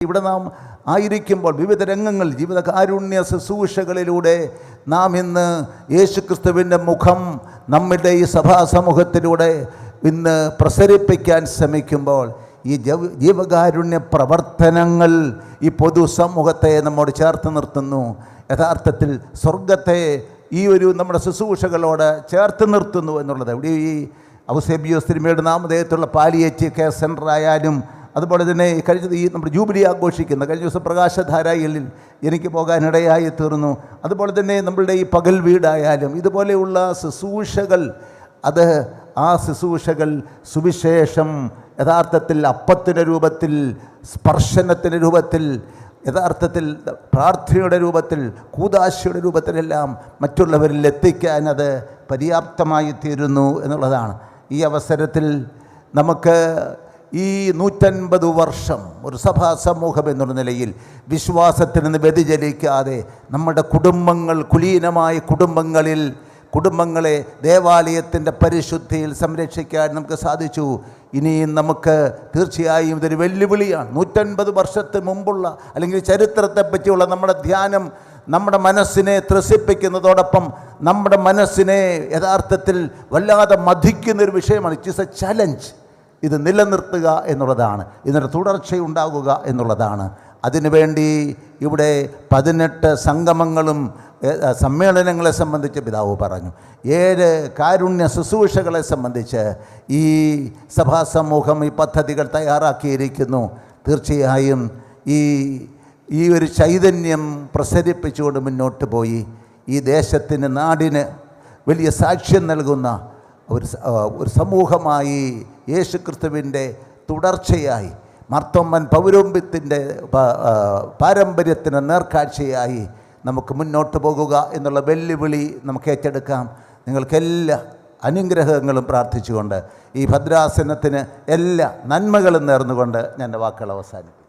ഇവിടെ നാം ആയിരിക്കുമ്പോൾ വിവിധ രംഗങ്ങൾ ജീവിതകാരുണ്യ ശുശ്രൂഷകളിലൂടെ നാം ഇന്ന് യേശുക്രിസ്തുവിൻ്റെ മുഖം നമ്മുടെ ഈ സഭാ സമൂഹത്തിലൂടെ ഇന്ന് പ്രസരിപ്പിക്കാൻ ശ്രമിക്കുമ്പോൾ ഈ ജീവകാരുണ്യ പ്രവർത്തനങ്ങൾ ഈ പൊതുസമൂഹത്തെ നമ്മോട് ചേർത്ത് നിർത്തുന്നു. യഥാർത്ഥത്തിൽ സ്വർഗത്തെ ഈ ഒരു നമ്മുടെ ശുശ്രൂഷകളോട് ചേർത്ത് നിർത്തുന്നു എന്നുള്ളത്. ഇവിടെ ഈ ഔസേബിയോസ് തിരുമേനിയുടെ നാമധേയത്തിലുള്ള പാലിയേറ്റീവ് കെയർ സെൻ്റർ ആയാലും, അതുപോലെ തന്നെ ഈ നമ്മുടെ ജൂബിലി ആഘോഷിക്കുന്ന കഴിഞ്ഞ ദിവസം പ്രകാശധാരയിൽ എനിക്ക് പോകാനിടയായി തീർന്നു. അതുപോലെ തന്നെ നമ്മളുടെ ഈ പകൽ വീടായാലും ഇതുപോലെയുള്ള ശുശ്രൂഷകൾ, ആ ശുശ്രൂഷകൾ സുവിശേഷം യഥാർത്ഥത്തിൽ അപ്പത്തിൻ്റെ രൂപത്തിൽ, സ്പർശനത്തിൻ്റെ രൂപത്തിൽ, യഥാർത്ഥത്തിൽ പ്രാർത്ഥനയുടെ രൂപത്തിൽ, കൂദാശയുടെ രൂപത്തിലെല്ലാം മറ്റുള്ളവരിൽ എത്തിക്കാൻ അത് പര്യാപ്തമായി തീരുന്നു എന്നുള്ളതാണ്. ഈ അവസരത്തിൽ നമുക്ക് ഈ 150 വർഷം ഒരു സഭാ സമൂഹം എന്നുള്ള നിലയിൽ വിശ്വാസത്തിൽ നിന്ന് വ്യതിചലിക്കാതെ നമ്മുടെ കുടുംബങ്ങൾ, കുലീനമായ കുടുംബങ്ങളെ ദേവാലയത്തിൻ്റെ പരിശുദ്ധിയിൽ സംരക്ഷിക്കാൻ നമുക്ക് സാധിച്ചു. ഇനിയും നമുക്ക് തീർച്ചയായും ഇതൊരു വെല്ലുവിളിയാണ്. 150 വർഷത്തിന് മുമ്പുള്ള അല്ലെങ്കിൽ ചരിത്രത്തെ പറ്റിയുള്ള നമ്മുടെ ധ്യാനം നമ്മുടെ മനസ്സിനെ ത്രസിപ്പിക്കുന്നതോടൊപ്പം നമ്മുടെ മനസ്സിനെ യഥാർത്ഥത്തിൽ വല്ലാതെ മഥിക്കുന്നൊരു വിഷയമാണ്. It is A challenge. ഇത് നിലനിർത്തുക എന്നുള്ളതാണ്, ഇതിനൊരു തുടർച്ചയുണ്ടാകുക എന്നുള്ളതാണ്. അതിനുവേണ്ടി ഇവിടെ 18 സംഗമങ്ങളും സമ്മേളനങ്ങളെ സംബന്ധിച്ച് പിതാവ് പറഞ്ഞു. 7 കാരുണ്യ ശുശ്രൂഷകളെ സംബന്ധിച്ച് ഈ സഭാസമൂഹം ഈ പദ്ധതികൾ തയ്യാറാക്കിയിരിക്കുന്നു. തീർച്ചയായും ഈ ഒരു ചൈതന്യം പ്രസരിപ്പിച്ചുകൊണ്ട് മുന്നോട്ട് പോയി ഈ ദേശത്തിന്, നാടിന് വലിയ സാക്ഷ്യം നൽകുന്ന ഒരു സമൂഹമായി യേശുക്രിസ്തുവിൻ്റെ തുടർച്ചയായി, മാർത്തോമ്മൻ പൗരോഹിത്യത്തിൻ്റെ പാരമ്പര്യത്തിന് നേർക്കാഴ്ചയായി നമുക്ക് മുന്നോട്ട് പോകുക എന്നുള്ള വെല്ലുവിളി നമുക്ക് ഏറ്റെടുക്കാം. നിങ്ങൾക്കെല്ലാ അനുഗ്രഹങ്ങളും പ്രാർത്ഥിച്ചുകൊണ്ട് ഈ ഭദ്രാസനത്തിന് എല്ലാ നന്മകളും നേർന്നുകൊണ്ട് ഞാൻ വാക്കുകൾ അവസാനിപ്പിക്കും.